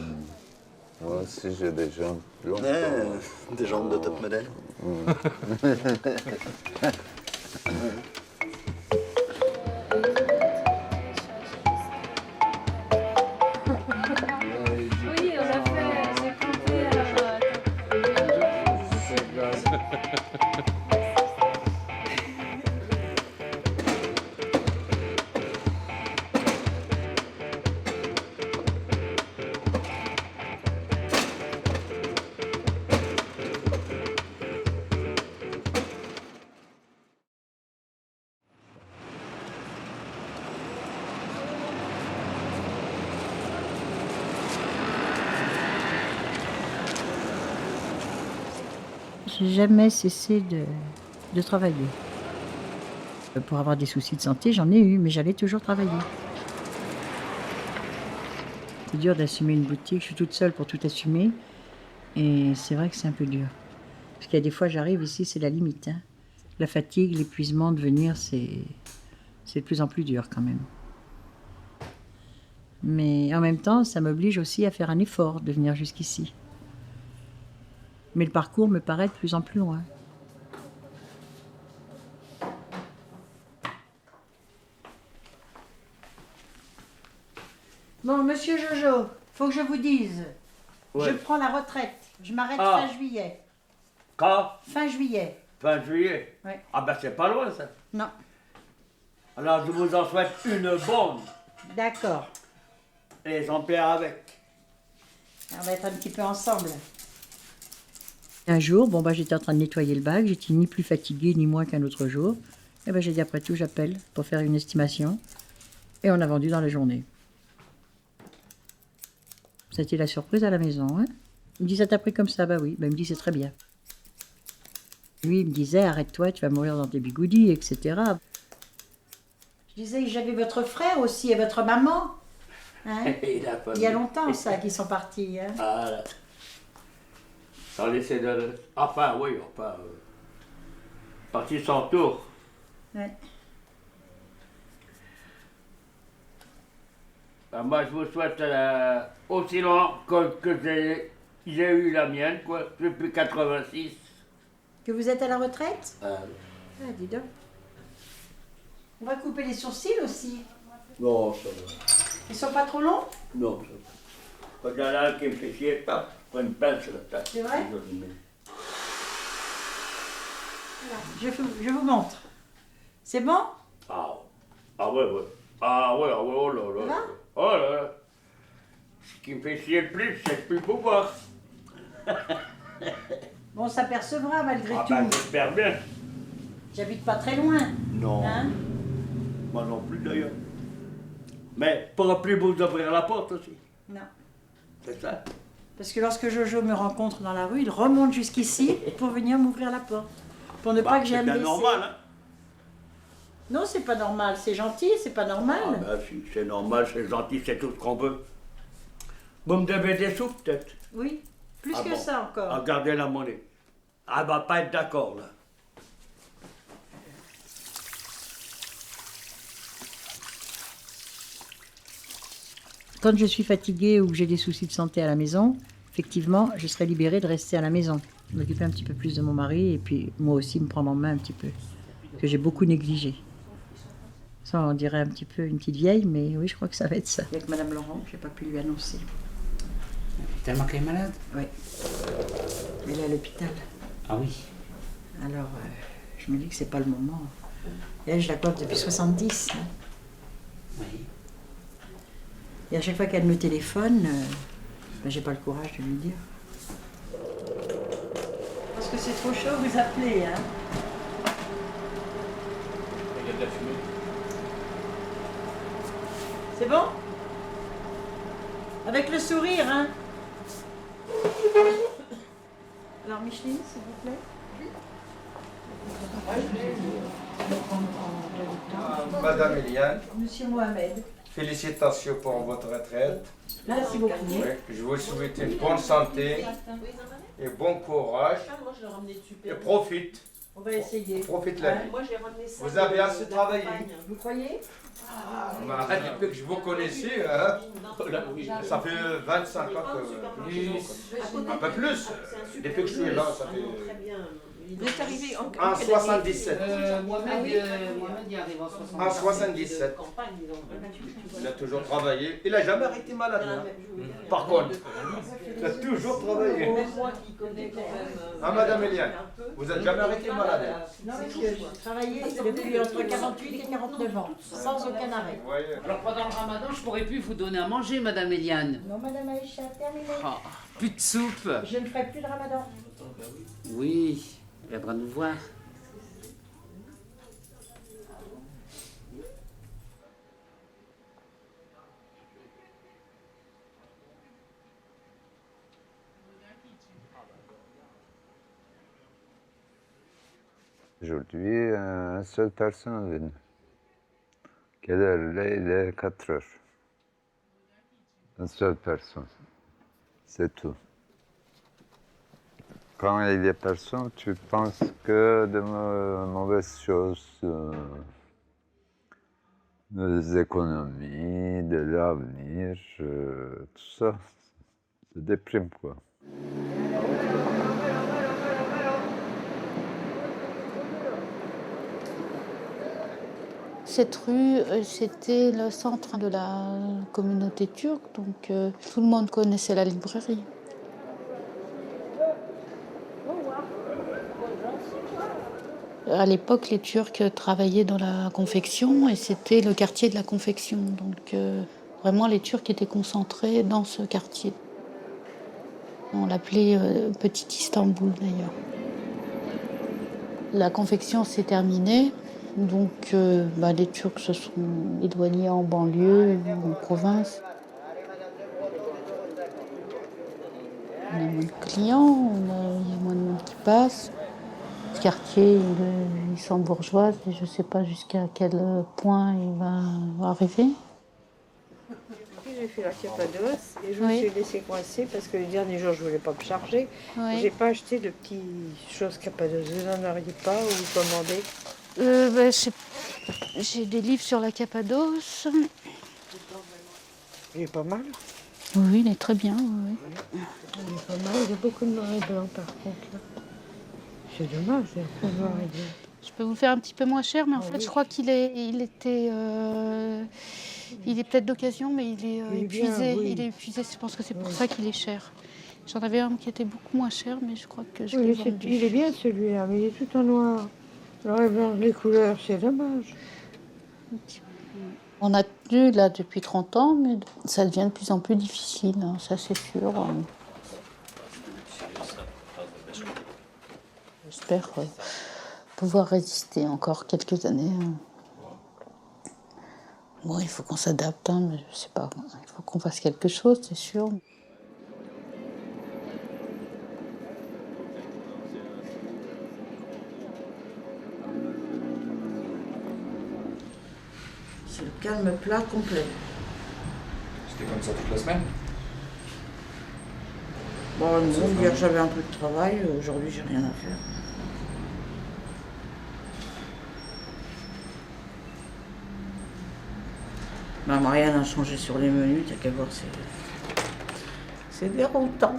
Moi aussi, j'ai des jambes longues. Des jambes de top modèle. Oui, on a fait, j'ai compté J'ai jamais cessé de travailler. Pour avoir des soucis de santé, j'en ai eu, mais j'allais toujours travailler. C'est dur d'assumer une boutique, je suis toute seule pour tout assumer. Et c'est vrai que c'est un peu dur. Parce qu'il y a des fois, j'arrive ici, c'est la limite. Hein. La fatigue, l'épuisement de venir, c'est de plus en plus dur quand même. Mais en même temps, ça m'oblige aussi à faire un effort de venir jusqu'ici. Mais le parcours me paraît de plus en plus loin. Bon, monsieur Jojo, faut que je vous dise. Ouais. Je prends la retraite. Je m'arrête Ah. fin juillet. Quand? Fin juillet. Fin juillet? Ouais. Ah ben c'est pas loin ça. Non. Alors je vous en souhaite une bonne. D'accord. Et son père avec. On va être un petit peu ensemble. Un jour, j'étais en train de nettoyer le bac, j'étais ni plus fatiguée ni moins qu'un autre jour. Et j'ai dit après tout, j'appelle pour faire une estimation. Et on a vendu dans la journée. C'était la surprise à la maison. Hein. Il me dit, ça t'a pris comme ça? Bah oui. Il me dit, c'est très bien. Lui, il me disait, arrête-toi, tu vas mourir dans tes bigoudis, etc. Je disais, j'avais votre frère aussi et votre maman. Hein. Il y a longtemps, ça, qu'ils sont partis. Hein. Ah là. Sans laisser de... Enfin, oui, parti son tour. Ouais. Ben, moi, je vous souhaite aussi long que j'ai eu la mienne, quoi, depuis 86. Que vous êtes à la retraite? Ah, Ah, dis donc. On va couper les sourcils aussi. non, ça va. Ils sont pas trop longs? Non, ça va. Quand il y en a un qui me fait chier, paf, je prends une pince sur la tête. C'est vrai? Je vous montre. C'est bon? Ah, ah ouais, ouais. Ah ouais, oh là là. Là? Oh là là. Ce qui me fait chier le plus, c'est de plus pouvoir. Bon, on s'apercevra malgré Ah tout. ben, j'espère bien. J'habite pas très loin. Non. Hein? Moi non plus d'ailleurs. Mais pour plus vous ouvrir la porte aussi. Non. C'est ça. Parce que lorsque Jojo me rencontre dans la rue, il remonte jusqu'ici pour venir m'ouvrir la porte. Pour ne pas que j'aime C'est laisser. bien normal, hein. Non, c'est pas normal. C'est gentil, c'est pas normal. Ah ben si, c'est normal, c'est gentil, c'est tout ce qu'on veut. Vous me devez des sous peut-être? Oui, plus Ah que bon. ça encore. Regardez la monnaie. Elle va pas être d'accord là. Quand je suis fatiguée ou que j'ai des soucis de santé à la maison, effectivement, je serais libérée de rester à la maison, m'occuper un petit peu plus de mon mari et puis moi aussi me prendre en main un petit peu, que j'ai beaucoup négligé. Ça, on dirait un petit peu une petite vieille, mais oui, je crois que ça va être ça. Avec Madame Laurent, je n'ai pas pu lui annoncer. Tellement qu'elle est malade? Oui. Elle est à l'hôpital. Ah oui. Alors, je me dis que c'est pas le moment. Et elle, je la coiffe depuis 70. Hein. Oui. Et à chaque fois qu'elle me téléphone, j'ai pas le courage de lui dire. Parce que c'est trop chaud, vous appelez, hein? Il y a de la fumée. C'est bon? Avec le sourire, hein? Alors, Micheline, s'il vous plaît. Madame Eliane, Monsieur Mohamed. félicitations pour votre retraite. Merci beaucoup. Oui, je vous souhaite une bonne santé et bon courage. Et profite. On va essayer. Profite la vie. Moi, j'ai ramené ça. Vous avez assez travaillé. Vous croyez? Depuis que je vous connaissais, hein, ça fait 25 ans que... Un peu plus. Depuis que je suis là, ça fait... Vous êtes arrivé en 77. Mohamed y arrive en 77. En 77. Il a toujours travaillé. Il n'a jamais arrêté malade. Hein. Par contre, il a toujours travaillé. Ah, Madame Eliane, vous n'êtes jamais arrêté malade. Non, monsieur, j'ai travaillé depuis entre 48 et 49 ans, sans aucun arrêt. Alors pendant le ramadan, je pourrais plus vous donner à manger, Madame Eliane. Non, Madame Aïcha, terminé. Ah, plus de soupe. Je ne ferai plus de ramadan. Oui, elle viendra nous voir. Aujourd'hui, une seule personne est venue. Quelle heure? Là, il est 4 heures. Une seule personne. C'est tout. Quand il y a personne, tu penses que de mauvaises choses, des économies, de l'avenir, tout ça. Ça déprime, quoi. Cette rue, c'était le centre de la communauté turque, donc tout le monde connaissait la librairie. À l'époque, les Turcs travaillaient dans la confection et c'était le quartier de la confection. Donc vraiment, les Turcs étaient concentrés dans ce quartier. On l'appelait Petit Istanbul d'ailleurs. La confection s'est terminée. Donc les Turcs se sont éloignés en banlieue ou en province. On a moins de clients, il y a moins de monde qui passe. Ce quartier, il semble bourgeois et je ne sais pas jusqu'à quel point il va arriver. J'ai fait la Cappadoce et je me suis laissée coincer parce que le dernier jour je ne voulais pas me charger. J'ai pas acheté de petites choses Cappadoce. Vous n'en auriez pas ou vous commandez? J'ai des livres sur la Cappadoce. Il est pas mal. Oui, il est très bien. Oui. Il est pas mal. Il y a beaucoup de noir et blanc par contre. Là. C'est dommage de pouvoir aider. Je peux vous faire un petit peu moins cher, mais en fait, oui. je crois qu'il est, il est peut-être d'occasion, mais il est épuisé. bien, oui. Il est épuisé. Je pense que c'est pour ça qu'il est cher. J'en avais un qui était beaucoup moins cher, mais je crois que je l'ai vendu. Il est bien celui-là, mais il est tout en noir. Noir et blanc, les couleurs, c'est dommage. On a tenu là depuis 30 ans, mais ça devient de plus en plus difficile, hein, ça c'est sûr. J'espère pouvoir résister encore quelques années. Bon, il faut qu'on s'adapte, hein, mais je sais pas. Il faut qu'on fasse quelque chose, c'est sûr. C'est le calme plat complet. C'était comme ça toute la semaine? Bon, non, hier j'avais un peu de travail, aujourd'hui j'ai rien à faire. Même rien n'a changé sur les menus, t'as qu'à voir, c'est déroutant.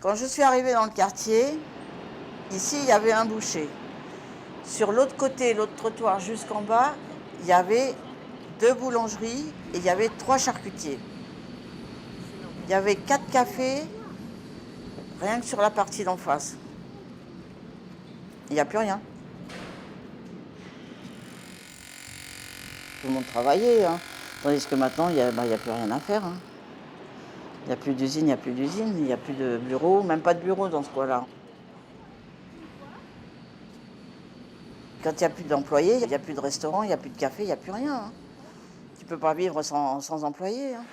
Quand je suis arrivée dans le quartier, ici il y avait un boucher. Sur l'autre côté, l'autre trottoir jusqu'en bas, il y avait 2 boulangeries et il y avait 3 charcutiers. Il y avait 4 cafés, rien que sur la partie d'en face. Il n'y a plus rien. Tout le monde travaillait, hein. Tandis que maintenant, il n'y a plus rien à faire. Hein. Il n'y a plus d'usine, il n'y a plus d'usine, il n'y a plus de bureau, même pas de bureau dans ce coin-là. Quand il n'y a plus d'employés, il n'y a plus de restaurant, il n'y a plus de café, il n'y a plus rien. Hein. Tu ne peux pas vivre sans employés. Hein.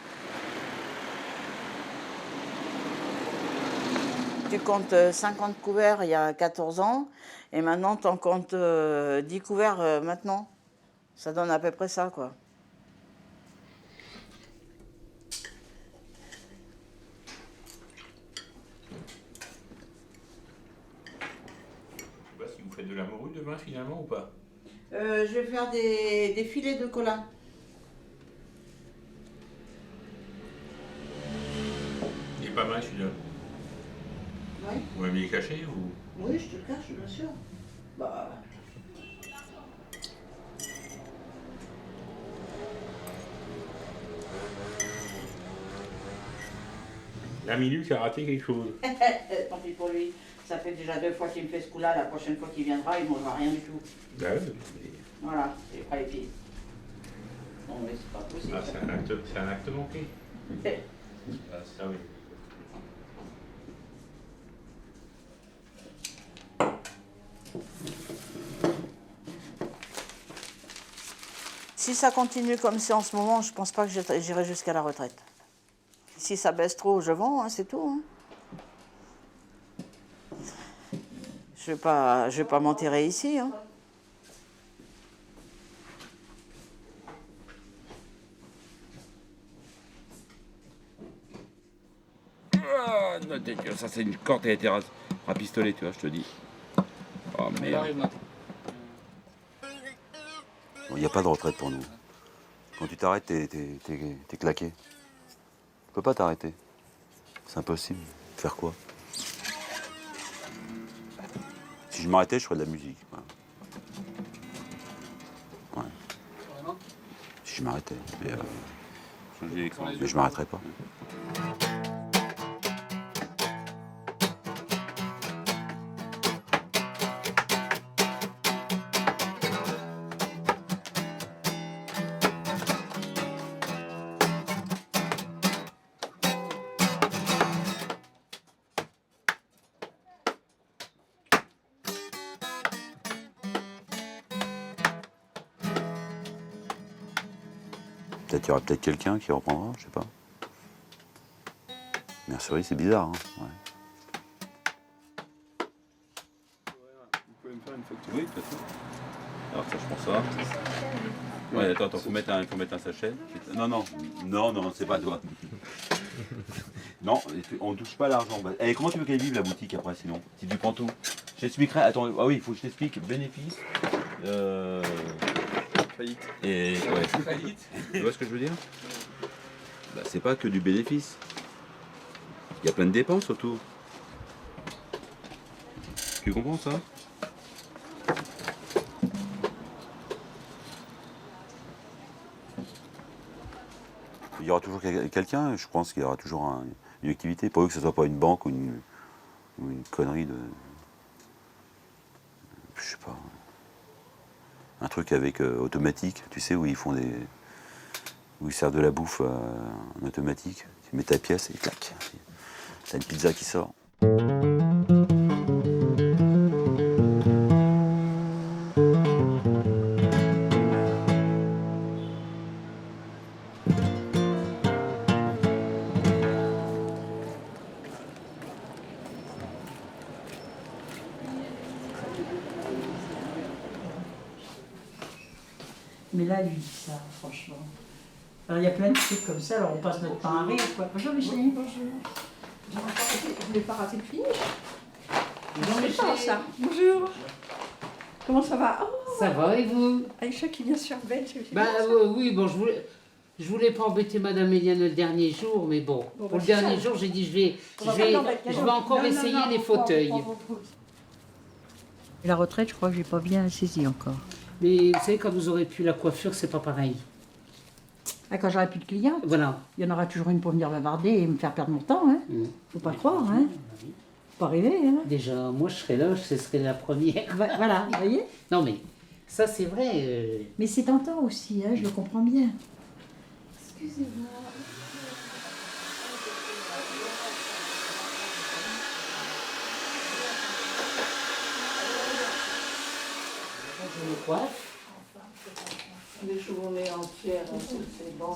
Tu comptes 50 couverts il y a 14 ans, et maintenant tu en comptes 10 couverts maintenant. Ça donne à peu près ça, quoi. Je sais pas si vous faites de la morue demain finalement ou pas. Je vais faire des filets de colin. Il est pas mal celui-là. Oui. Vous m'avez caché ou? Oui, je te le cache, bien sûr. Bah. La minute a raté quelque chose. Tant pis pour lui. Ça fait déjà 2 fois qu'il me fait ce coup-là. La prochaine fois qu'il viendra, il ne mangera rien du tout. Bah ouais, Voilà, c'est pas les pieds. Non, mais c'est pas possible. Ah, c'est un acte manqué. Ah, ça oui. Si ça continue comme c'est en ce moment, je pense pas que j'irai jusqu'à la retraite. Si ça baisse trop, je vends, hein, c'est tout. Hein. Je vais pas m'enterrer ici. Hein. Ah, ça c'est une corde qui a été rapistolée, tu vois, je te dis. Oh merde. Il n'y a pas de retraite pour nous. Quand tu t'arrêtes, t'es claqué. Tu peux pas t'arrêter. C'est impossible. Faire quoi? Si je m'arrêtais, je ferais de la musique. Ouais. Si je m'arrêtais. Mais je m'arrêterais pas. Peut-être qu'il y aura peut-être quelqu'un qui reprendra, je sais pas. Mercerie, c'est bizarre, hein. Ouais. Vous pouvez me faire une facture? Oui, tout à fait. Alors ça, je prends ça. Ouais, attends, faut mettre un sachet. Non, c'est pas toi. Non, on touche pas l'argent. Eh, comment tu veux qu'elle vive la boutique après, sinon? Si tu prends tout. Je t'expliquerai. Attends, ah oui, il faut que je t'explique. Bénéfice. Faillite. Et ouais. Faillite. Tu vois ce que je veux dire? Bah, c'est pas que du bénéfice. Il y a plein de dépenses autour. Tu comprends ça? Il y aura toujours quelqu'un, je pense qu'il y aura toujours une activité, pour eux que ce soit pas une banque ou une connerie de... Je sais pas. Un truc avec automatique, tu sais, où ils font des... où ils servent de la bouffe en automatique. Tu mets ta pièce et clac, t'as une pizza qui sort. Mais là, lui, ça, franchement. Alors, il y a plein de trucs comme ça, alors on passe notre temps à rire, quoi. Bonjour, Micheline. Bonjour. Je voulais pas rater le finish. Bonjour, C'est pas Micheline. ça. Bonjour. Comment ça va? Ça va et vous? Aïcha qui vient sur Belge. Bah oui, bon, je voulais pas embêter Madame Eliane le dernier jour, mais bon, Bon, pour bah, le c'est dernier ça. jour, j'ai dit je vais Non, encore non, essayer non, les non, fauteuils. non. La retraite, je crois que j'ai pas bien saisi encore. Mais vous savez, quand vous aurez plus la coiffure, c'est pas pareil. Ah, quand j'aurai plus de clients, Voilà. il y en aura toujours une pour venir bavarder et me faire perdre mon temps. Hein. Faut pas croire. Hein. Faut pas rêver. Hein. Déjà, moi je serais là, ce serait la première. Voilà, vous voyez? Non mais, ça c'est vrai. Mais c'est tentant aussi, hein, je le comprends bien. Excusez-moi. Je me coiffe. Les journées entières, c'est bon.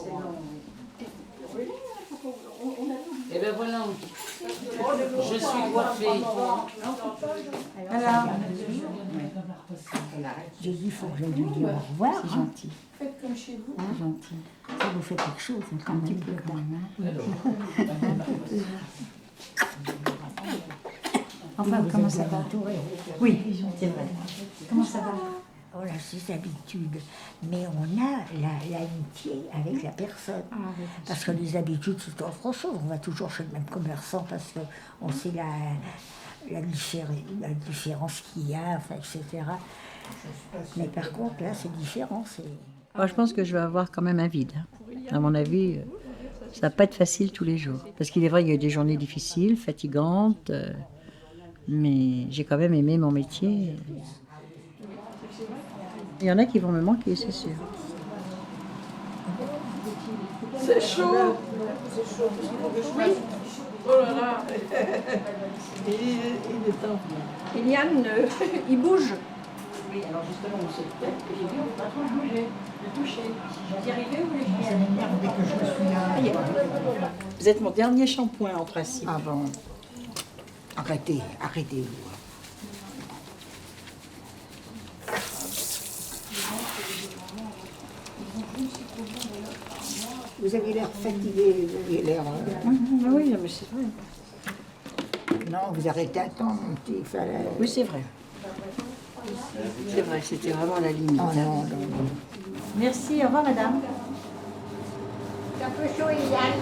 Et ben voilà, je suis coiffée. Alors, j'ai dit, il faut que je lui dise au revoir. C'est hein. gentil. Faites comme chez vous. C'est gentil. Ça vous fait quelque chose, hein, un petit peu quand même. Enfin, comment ça va? Oui, c'est vrai. Comment ça va? Oh là, c'est habitudes. Mais on a l'amitié avec la personne. Parce que les habitudes, c'est autre chose. On va toujours chez le même commerçant parce qu'on sait la différence qu'il y a, enfin, etc. Mais par contre, là, c'est différent. Moi, je pense que je vais avoir quand même un vide. À mon avis, ça va pas être facile tous les jours. Parce qu'il est vrai qu'il y a eu des journées difficiles, fatigantes, mais j'ai quand même aimé mon métier. Il y en a qui vont me manquer, c'est sûr. C'est chaud. C'est chaud. Oui. Oh là là. Il est temps. Eliane, il bouge. Oui, alors justement, on sait peut-être que j'ai vu au patron bouger, le toucher. Vous y arrivez ou les Ça m'énerve dès que je me suis là. Vous êtes mon dernier shampoing en principe. Ah bon. Arrêtez. Vous avez l'air fatigué, vous avez l'air... Oui, mais c'est vrai. Non, vous arrêtez à temps, il fallait... Oui, c'est vrai. C'est vrai, c'était vraiment la limite. Oh non. Merci, au revoir madame. C'est un peu chaud, Eliane.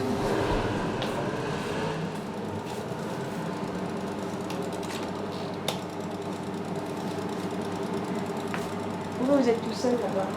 Pourquoi vous êtes tout seul là-bas?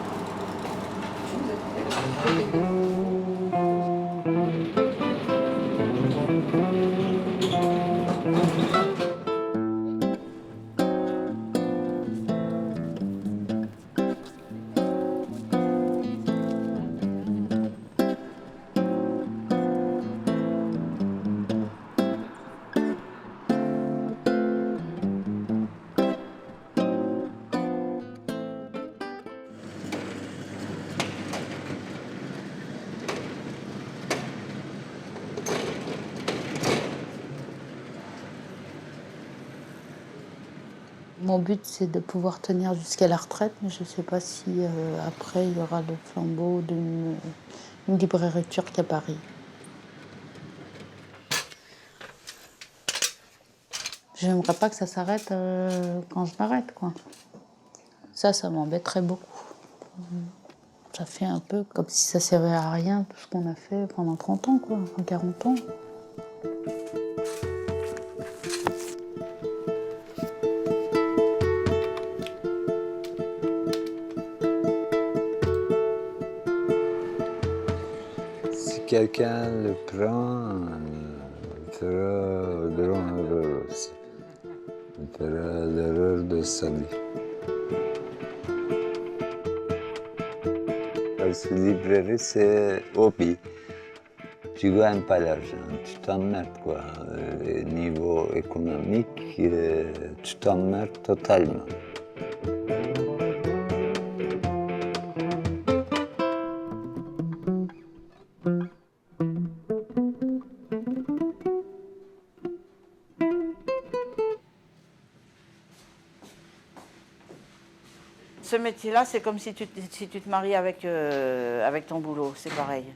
Mon but, c'est de pouvoir tenir jusqu'à la retraite, mais je ne sais pas si après, il y aura le flambeau d'une librairie turque à Paris. J'aimerais pas que ça s'arrête quand je m'arrête, quoi. Ça m'embêterait beaucoup. Ça fait un peu comme si ça servait à rien, tout ce qu'on a fait pendant 30 ans, quoi, enfin 40 ans. Si quelqu'un le prend, il fera grand erreur aussi. Il fera l'erreur de sa vie. Parce que librairie, c'est hobby. Tu ne gagnes pas l'argent, tu t'emmerdes, quoi. Niveau économique, tu t'emmerdes totalement. Ce métier-là, c'est comme si tu te mariais avec ton boulot, c'est pareil.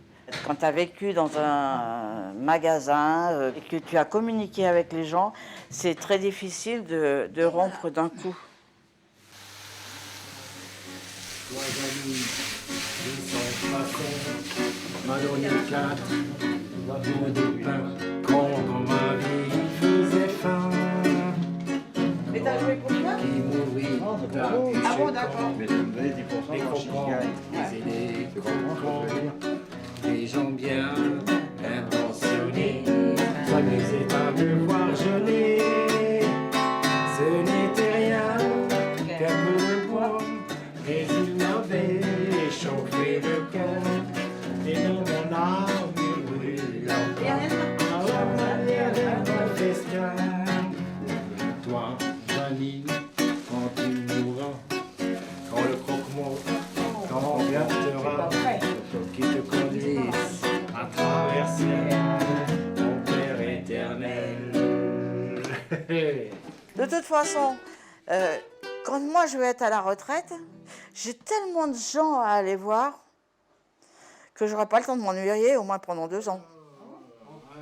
Quand tu as vécu dans un magasin et que tu as communiqué avec les gens, c'est très difficile de rompre d'un coup. M'a donné 4 bâtons de pain quand dans ma vie faisait faim. Mais t'as joué pour toi? Qui m'ouvrit Ah bon, d'accord. les comprends, les aînés, des gens bien intentionnés s'amusaient à me voir geler. Ce n'était rien qu'un peu de bois, mais il m'avait chauffé le cœur. Et dans mon âme brûlante, un festin. Toi, Janine, quand tu mourras, quand le croque-mort t'emportera, qui te conduise à traverser ton Père éternel. De toute façon, quand moi je vais être à la retraite, j'ai tellement de gens à aller voir que j'aurai pas le temps de m'ennuyer au moins pendant 2 ans.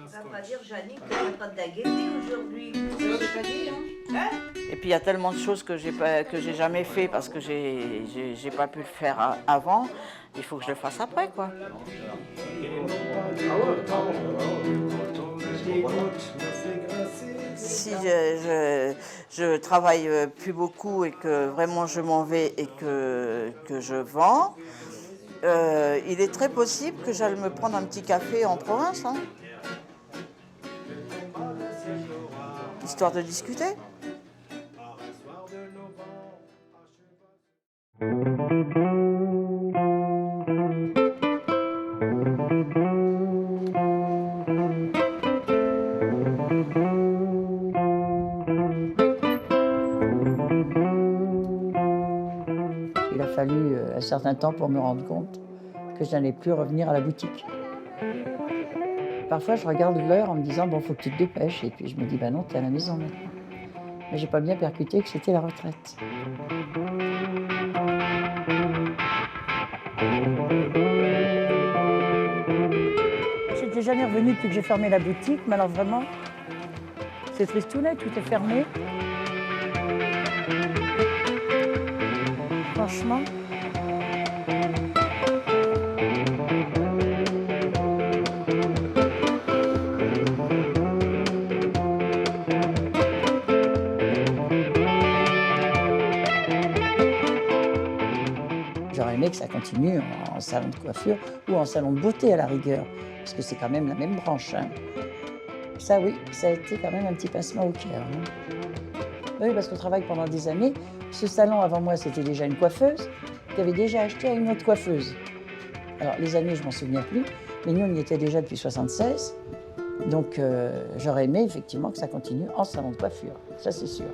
Ça va pas dire, Janine, que tu n'as pas de la gaieté aujourd'hui. Ça pas dire, hein? Et puis il y a tellement de choses que j'ai jamais fait parce que j'ai pas pu le faire avant. Il faut que je le fasse après, quoi. Si je travaille plus beaucoup et que vraiment je m'en vais et que je vends, il est très possible que j'aille me prendre un petit café en province, hein, histoire de discuter. Il a fallu un certain temps pour me rendre compte que je n'allais plus revenir à la boutique. Parfois, je regarde l'heure en me disant « bon, faut que tu te dépêches ». Et puis je me dis « bah non, t'es à la maison maintenant ». Mais j'ai pas bien percuté que c'était la retraite. J'étais jamais revenue depuis que j'ai fermé la boutique, mais alors vraiment, c'est tristounet, tout est fermé. Franchement. J'aurais aimé que ça continue en salon de coiffure ou en salon de beauté à la rigueur, parce que c'est quand même la même branche. Hein. Ça oui, ça a été quand même un petit pincement au cœur. Hein. Oui, parce qu'on travaille pendant des années. Ce salon avant moi, c'était déjà une coiffeuse qui avait déjà acheté à une autre coiffeuse. Alors les années, je m'en souviens plus, mais nous on y était déjà depuis 1976. Donc j'aurais aimé effectivement que ça continue en salon de coiffure, ça c'est sûr.